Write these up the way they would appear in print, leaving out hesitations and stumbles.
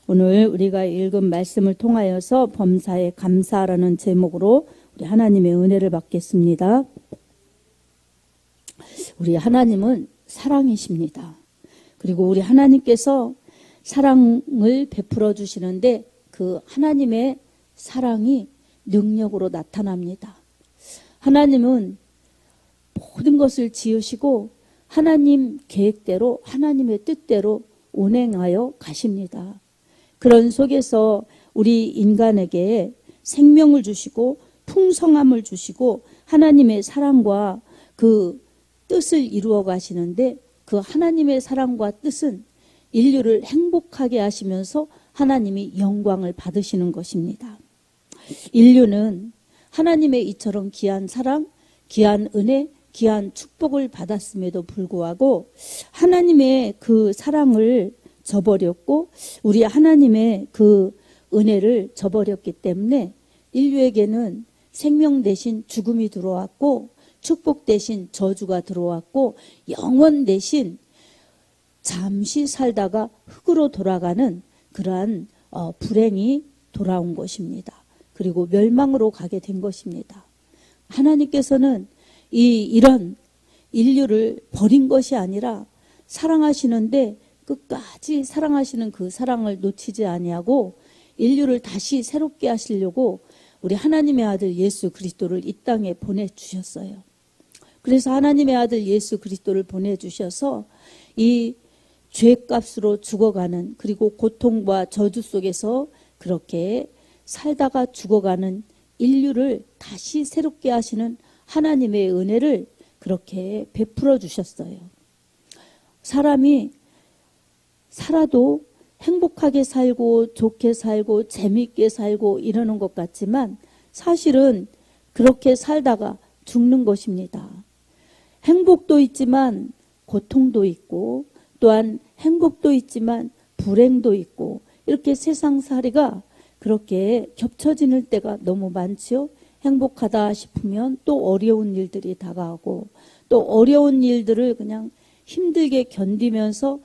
오늘 우리가 읽은 말씀을 통하여서 범사에 감사라는 제목으로 우리 하나님의 은혜를 받겠습니다. 우리 하나님은 사랑이십니다. 그리고 우리 하나님께서 사랑을 베풀어 주시는데 그 하나님의 사랑이 능력으로 나타납니다. 하나님은 모든 것을 지으시고 하나님 계획대로 하나님의 뜻대로 운행하여 가십니다. 그런 속에서 우리 인간에게 생명을 주시고 풍성함을 주시고 하나님의 사랑과 그 뜻을 이루어 가시는데 그 하나님의 사랑과 뜻은 인류를 행복하게 하시면서 하나님이 영광을 받으시는 것입니다. 인류는 하나님의 이처럼 귀한 사랑, 귀한 은혜, 귀한 축복을 받았음에도 불구하고 하나님의 그 사랑을 저버렸고 우리 하나님의 그 은혜를 저버렸기 때문에 인류에게는 생명 대신 죽음이 들어왔고 축복 대신 저주가 들어왔고 영원 대신 잠시 살다가 흙으로 돌아가는 그러한 불행이 돌아온 것입니다. 그리고 멸망으로 가게 된 것입니다. 하나님께서는 이런 인류를 버린 것이 아니라 사랑하시는데 끝까지 사랑하시는 그 사랑을 놓치지 아니하고 인류를 다시 새롭게 하시려고 우리 하나님의 아들 예수 그리스도를 이 땅에 보내주셨어요. 그래서 하나님의 아들 예수 그리스도를 보내주셔서 이 죄값으로 죽어가는 그리고 고통과 저주 속에서 그렇게 살다가 죽어가는 인류를 다시 새롭게 하시는 하나님의 은혜를 그렇게 베풀어 주셨어요. 사람이 살아도 행복하게 살고 좋게 살고 재미있게 살고 이러는 것 같지만 사실은 그렇게 살다가 죽는 것입니다. 행복도 있지만 고통도 있고 또한 행복도 있지만 불행도 있고 이렇게 세상살이가 그렇게 겹쳐지는 때가 너무 많지요. 행복하다 싶으면 또 어려운 일들이 다가오고 또 어려운 일들을 그냥 힘들게 견디면서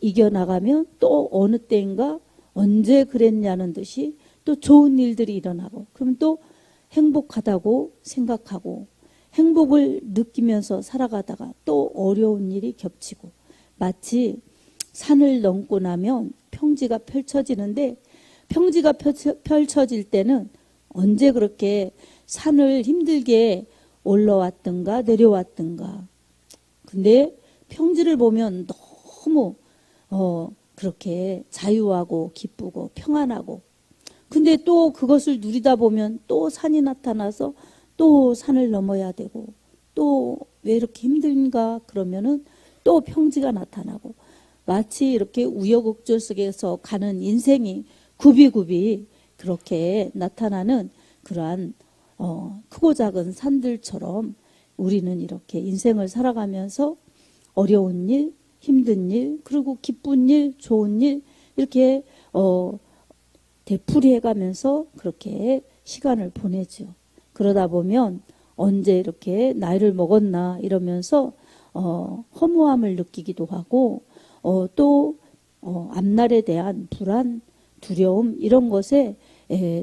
이겨나가면 또 어느 때인가 언제 그랬냐는 듯이 또 좋은 일들이 일어나고 그럼 또 행복하다고 생각하고 행복을 느끼면서 살아가다가 또 어려운 일이 겹치고 마치 산을 넘고 나면 평지가 펼쳐지는데 평지가 펼쳐질 때는 언제 그렇게 산을 힘들게 올라왔든가 내려왔든가 근데 평지를 보면 너무 그렇게 자유하고 기쁘고 평안하고 근데 또 그것을 누리다 보면 또 산이 나타나서 또 산을 넘어야 되고 또 왜 이렇게 힘든가 그러면은 또 평지가 나타나고 마치 이렇게 우여곡절 속에서 가는 인생이 굽이굽이 그렇게 나타나는 그러한 크고 작은 산들처럼 우리는 이렇게 인생을 살아가면서 어려운 일, 힘든 일, 그리고 기쁜 일, 좋은 일 이렇게 되풀이해가면서 그렇게 시간을 보내죠. 그러다 보면 언제 이렇게 나이를 먹었나 이러면서 허무함을 느끼기도 하고 또 앞날에 대한 불안, 두려움 이런 것에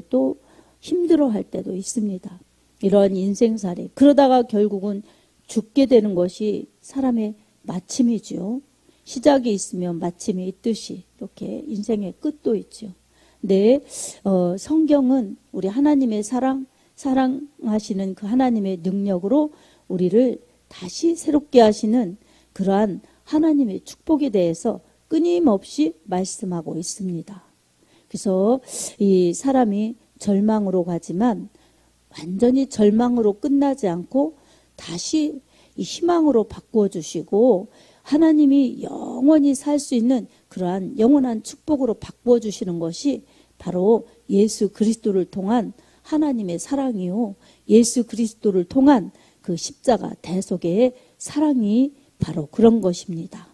또 힘들어할 때도 있습니다. 이런 인생살이 그러다가 결국은 죽게 되는 것이 사람의 마침이죠. 시작이 있으면 마침이 있듯이 이렇게 인생의 끝도 있죠. 근데 성경은 우리 하나님의 사랑하시는 그 하나님의 능력으로 우리를 다시 새롭게 하시는 그러한 하나님의 축복에 대해서 끊임없이 말씀하고 있습니다. 그래서 이 사람이 절망으로 가지만 완전히 절망으로 끝나지 않고 다시 이 희망으로 바꾸어 주시고 하나님이 영원히 살 수 있는 그러한 영원한 축복으로 바꾸어 주시는 것이 바로 예수 그리스도를 통한 하나님의 사랑이요. 예수 그리스도를 통한 그 십자가 대속의 사랑이 바로 그런 것입니다.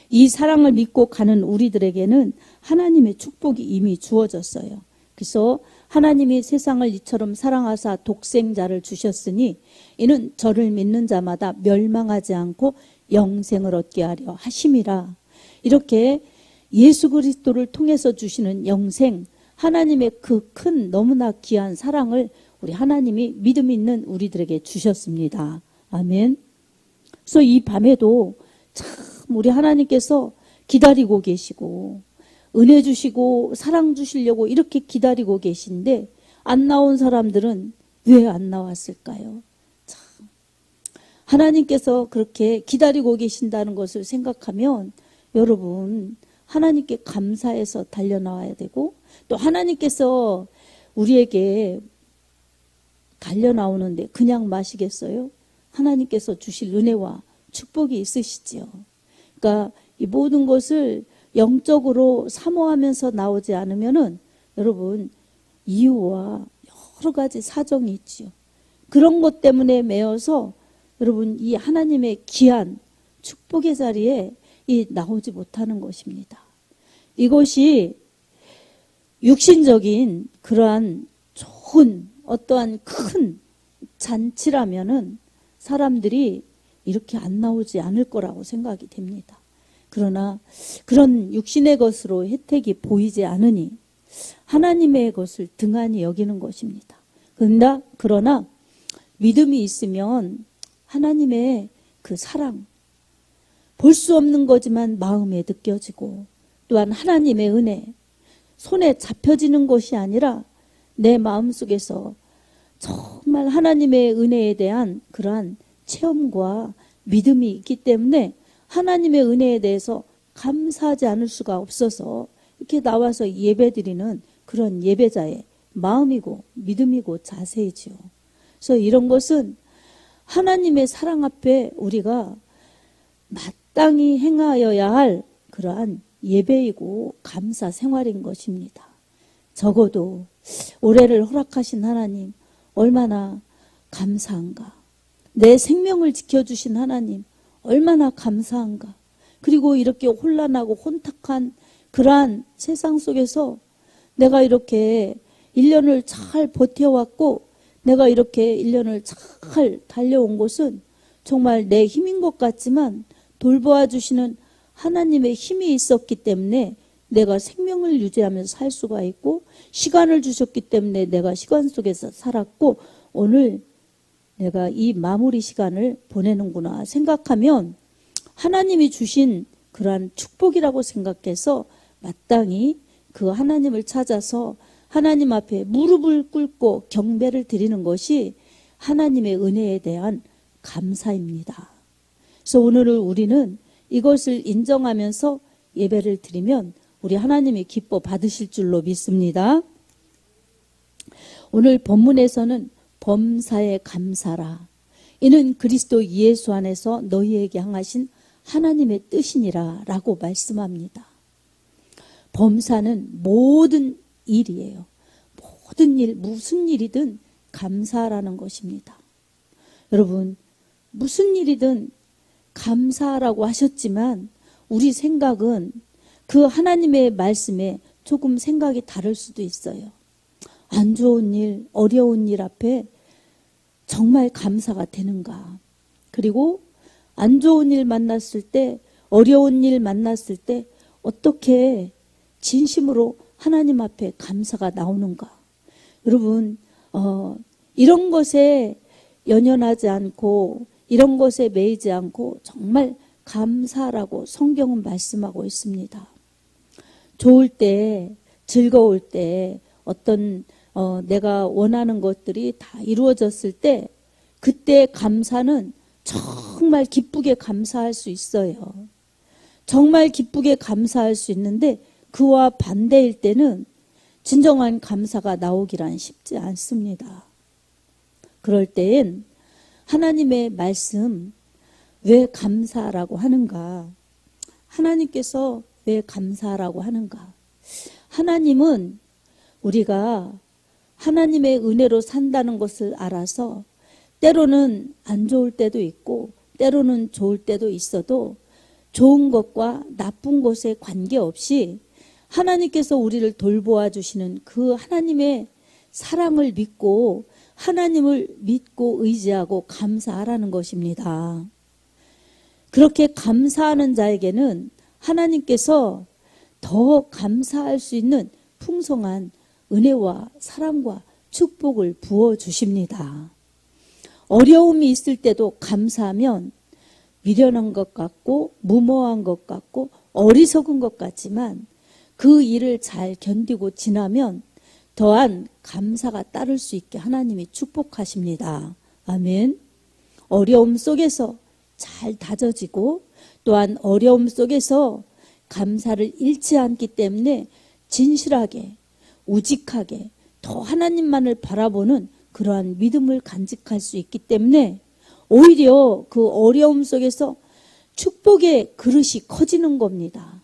이 사랑을 믿고 가는 우리들에게는 하나님의 축복이 이미 주어졌어요. 그래서 하나님이 세상을 이처럼 사랑하사 독생자를 주셨으니 이는 저를 믿는 자마다 멸망하지 않고 영생을 얻게 하려 하심이라. 이렇게 예수 그리스도를 통해서 주시는 영생, 하나님의 그 큰 너무나 귀한 사랑을 우리 하나님이 믿음 있는 우리들에게 주셨습니다. 아멘. 그래서 이 밤에도 참 우리 하나님께서 기다리고 계시고 은혜 주시고 사랑 주시려고 이렇게 기다리고 계신데 안 나온 사람들은 왜 안 나왔을까요? 참 하나님께서 그렇게 기다리고 계신다는 것을 생각하면 여러분 하나님께 감사해서 달려나와야 되고 또 하나님께서 우리에게 달려나오는데 그냥 마시겠어요? 하나님께서 주실 은혜와 축복이 있으시지요. 그러니까 이 모든 것을 영적으로 사모하면서 나오지 않으면은 여러분 이유와 여러 가지 사정이 있지요. 그런 것 때문에 매여서 여러분 이 하나님의 귀한 축복의 자리에 나오지 못하는 것입니다. 이것이 육신적인 그러한 좋은 어떠한 큰 잔치라면은 사람들이 이렇게 안 나오지 않을 거라고 생각이 됩니다. 그러나 그런 육신의 것으로 혜택이 보이지 않으니 하나님의 것을 등한히 여기는 것입니다. 그러나 믿음이 있으면 하나님의 그 사랑, 볼 수 없는 거지만 마음에 느껴지고 또한 하나님의 은혜, 손에 잡혀지는 것이 아니라 내 마음속에서 정말 하나님의 은혜에 대한 그러한 체험과 믿음이 있기 때문에 하나님의 은혜에 대해서 감사하지 않을 수가 없어서 이렇게 나와서 예배드리는 그런 예배자의 마음이고 믿음이고 자세이지요. 그래서 이런 것은 하나님의 사랑 앞에 우리가 마땅히 행하여야 할 그러한 예배이고 감사 생활인 것입니다. 적어도 올해를 허락하신 하나님 얼마나 감사한가. 내 생명을 지켜주신 하나님 얼마나 감사한가. 그리고 이렇게 혼란하고 혼탁한 그러한 세상 속에서 내가 이렇게 1년을 잘 버텨왔고 내가 이렇게 1년을 잘 달려온 것은 정말 내 힘인 것 같지만 돌보아 주시는 하나님의 힘이 있었기 때문에 내가 생명을 유지하면서 살 수가 있고 시간을 주셨기 때문에 내가 시간 속에서 살았고 오늘 내가 이 마무리 시간을 보내는구나 생각하면 하나님이 주신 그러한 축복이라고 생각해서 마땅히 그 하나님을 찾아서 하나님 앞에 무릎을 꿇고 경배를 드리는 것이 하나님의 은혜에 대한 감사입니다. 그래서 오늘 우리는 이것을 인정하면서 예배를 드리면 우리 하나님이 기뻐 받으실 줄로 믿습니다. 오늘 본문에서는 범사에 감사라. 이는 그리스도 예수 안에서 너희에게 향하신 하나님의 뜻이니라 라고 말씀합니다. 범사는 모든 일이에요. 모든 일, 무슨 일이든 감사라는 것입니다. 여러분, 무슨 일이든 감사라고 하셨지만 우리 생각은 그 하나님의 말씀에 조금 생각이 다를 수도 있어요. 안 좋은 일, 어려운 일 앞에 정말 감사가 되는가? 그리고 안 좋은 일 만났을 때, 어려운 일 만났을 때 어떻게 진심으로 하나님 앞에 감사가 나오는가? 여러분, 이런 것에 연연하지 않고 이런 것에 매이지 않고 정말 감사라고 성경은 말씀하고 있습니다. 좋을 때, 즐거울 때, 어떤 내가 원하는 것들이 다 이루어졌을 때 그때 감사는 정말 기쁘게 감사할 수 있어요. 정말 기쁘게 감사할 수 있는데 그와 반대일 때는 진정한 감사가 나오기란 쉽지 않습니다. 그럴 때엔 하나님의 말씀 왜 감사라고 하는가? 하나님께서 왜 감사라고 하는가? 하나님은 우리가 하나님의 은혜로 산다는 것을 알아서 때로는 안 좋을 때도 있고 때로는 좋을 때도 있어도 좋은 것과 나쁜 것에 관계없이 하나님께서 우리를 돌보아 주시는 그 하나님의 사랑을 믿고 하나님을 믿고 의지하고 감사하라는 것입니다. 그렇게 감사하는 자에게는 하나님께서 더 감사할 수 있는 풍성한 은혜와 사랑과 축복을 부어주십니다. 어려움이 있을 때도 감사하면 미련한 것 같고 무모한 것 같고 어리석은 것 같지만 그 일을 잘 견디고 지나면 더한 감사가 따를 수 있게 하나님이 축복하십니다. 아멘. 어려움 속에서 잘 다져지고 또한 어려움 속에서 감사를 잃지 않기 때문에 진실하게 우직하게 더 하나님만을 바라보는 그러한 믿음을 간직할 수 있기 때문에 오히려 그 어려움 속에서 축복의 그릇이 커지는 겁니다.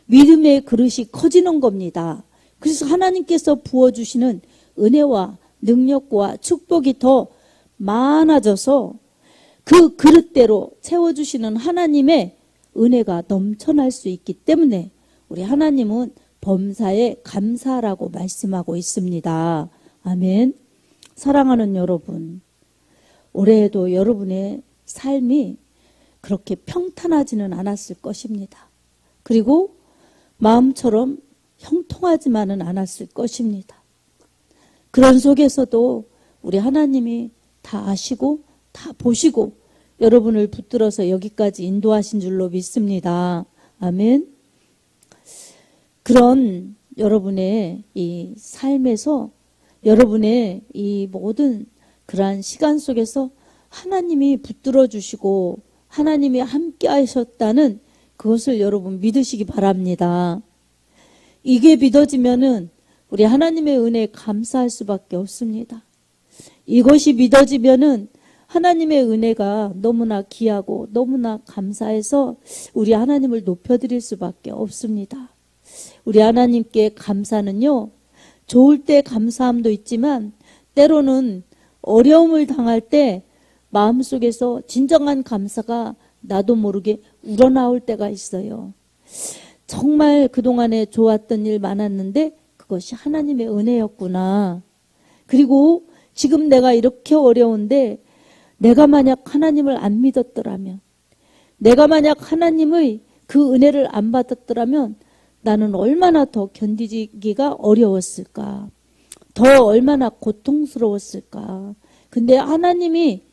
믿음의 그릇이 커지는 겁니다. 그래서 하나님께서 부어주시는 은혜와 능력과 축복이 더 많아져서 그 그릇대로 채워주시는 하나님의 은혜가 넘쳐날 수 있기 때문에 우리 하나님은 범사에 감사라고 말씀하고 있습니다. 아멘. 사랑하는 여러분, 올해에도 여러분의 삶이 그렇게 평탄하지는 않았을 것입니다. 그리고 마음처럼 형통하지만은 않았을 것입니다. 그런 속에서도 우리 하나님이 다 아시고 다 보시고 여러분을 붙들어서 여기까지 인도하신 줄로 믿습니다. 아멘. 그런 여러분의 이 삶에서 여러분의 이 모든 그러한 시간 속에서 하나님이 붙들어 주시고 하나님이 함께 하셨다는 그것을 여러분 믿으시기 바랍니다. 이게 믿어지면은 우리 하나님의 은혜에 감사할 수밖에 없습니다. 이것이 믿어지면은 하나님의 은혜가 너무나 귀하고 너무나 감사해서 우리 하나님을 높여드릴 수밖에 없습니다. 우리 하나님께 감사는요, 좋을 때 감사함도 있지만 때로는 어려움을 당할 때 마음속에서 진정한 감사가 나도 모르게 우러나올 때가 있어요. 정말 그동안에 좋았던 일 많았는데 그것이 하나님의 은혜였구나. 그리고 지금 내가 이렇게 어려운데 내가 만약 하나님을 안 믿었더라면, 내가 만약 하나님의 그 은혜를 안 받았더라면 나는 얼마나 더 견디기가 어려웠을까, 더 얼마나 고통스러웠을까. 근데 하나님이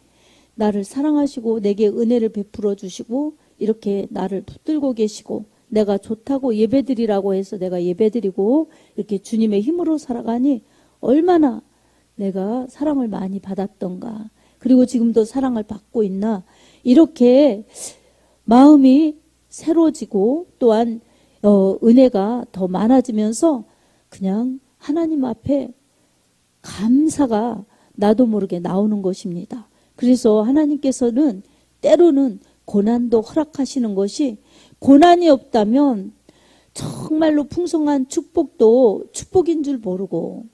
나를 사랑하시고 내게 은혜를 베풀어 주시고 이렇게 나를 붙들고 계시고 내가 좋다고 예배드리라고 해서 내가 예배드리고 이렇게 주님의 힘으로 살아가니 얼마나 내가 사랑을 많이 받았던가, 그리고 지금도 사랑을 받고 있나, 이렇게 마음이 새로워지고 또한 은혜가 더 많아지면서 그냥 하나님 앞에 감사가 나도 모르게 나오는 것입니다. 그래서 하나님께서는 때로는 고난도 허락하시는 것이, 고난이 없다면 정말로 풍성한 축복도 축복인 줄 모르고,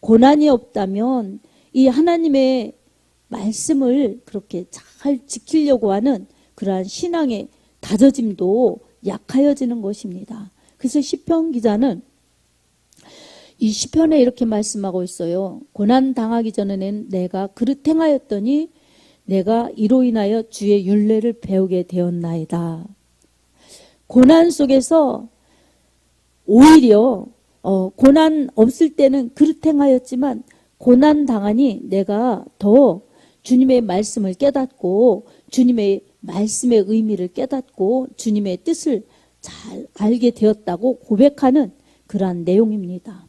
고난이 없다면 이 하나님의 말씀을 그렇게 잘 지키려고 하는 그러한 신앙의 다져짐도 약하여지는 것입니다. 그래서 시편 기자는 이 시편에 이렇게 말씀하고 있어요. 고난 당하기 전에는 내가 그릇 행하였더니 내가 이로 인하여 주의 율례를 배우게 되었나이다. 고난 속에서 오히려 고난 없을 때는 그릇 행하였지만 고난 당하니 내가 더 주님의 말씀을 깨닫고 주님의 말씀의 의미를 깨닫고 주님의 뜻을 잘 알게 되었다고 고백하는 그러한 내용입니다.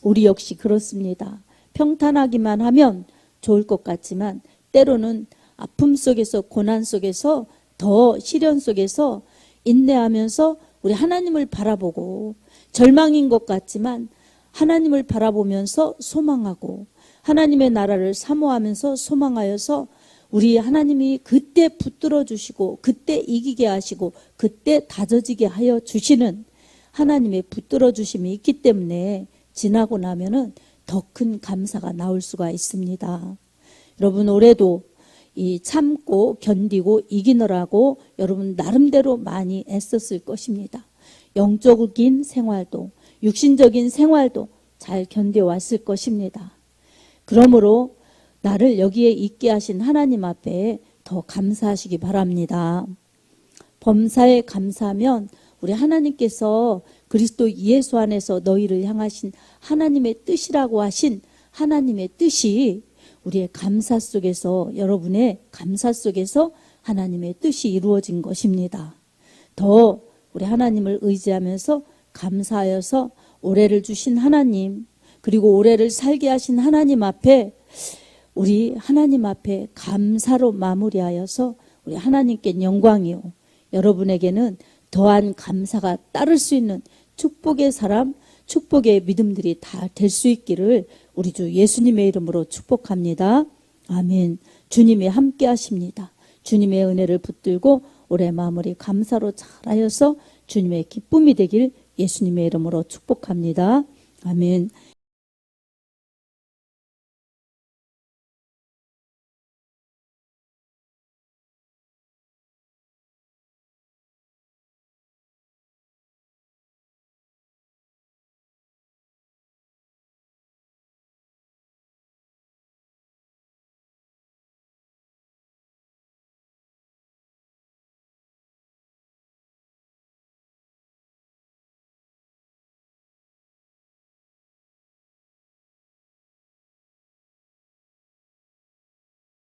우리 역시 그렇습니다. 평탄하기만 하면 좋을 것 같지만 때로는 아픔 속에서 고난 속에서 더 시련 속에서 인내하면서 우리 하나님을 바라보고 절망인 것 같지만 하나님을 바라보면서 소망하고 하나님의 나라를 사모하면서 소망하여서 우리 하나님이 그때 붙들어 주시고 그때 이기게 하시고 그때 다져지게 하여 주시는 하나님의 붙들어 주심이 있기 때문에 지나고 나면은 더 큰 감사가 나올 수가 있습니다. 여러분 올해도 이 참고 견디고 이기느라고 여러분 나름대로 많이 애썼을 것입니다. 영적인 생활도 육신적인 생활도 잘 견뎌왔을 것입니다. 그러므로 나를 여기에 있게 하신 하나님 앞에 더 감사하시기 바랍니다. 범사에 감사하면 우리 하나님께서 그리스도 예수 안에서 너희를 향하신 하나님의 뜻이라고 하신 하나님의 뜻이 우리의 감사 속에서, 여러분의 감사 속에서 하나님의 뜻이 이루어진 것입니다. 더 우리 하나님을 의지하면서 감사하여서 올해를 주신 하나님, 그리고 올해를 살게 하신 하나님 앞에, 우리 하나님 앞에 감사로 마무리하여서 우리 하나님께 영광이요, 여러분에게는 더한 감사가 따를 수 있는 축복의 사람, 축복의 믿음들이 다 될 수 있기를 우리 주 예수님의 이름으로 축복합니다. 아멘. 주님이 함께 하십니다. 주님의 은혜를 붙들고 올해 마무리 감사로 잘하여서 주님의 기쁨이 되길 예수님의 이름으로 축복합니다. 아멘.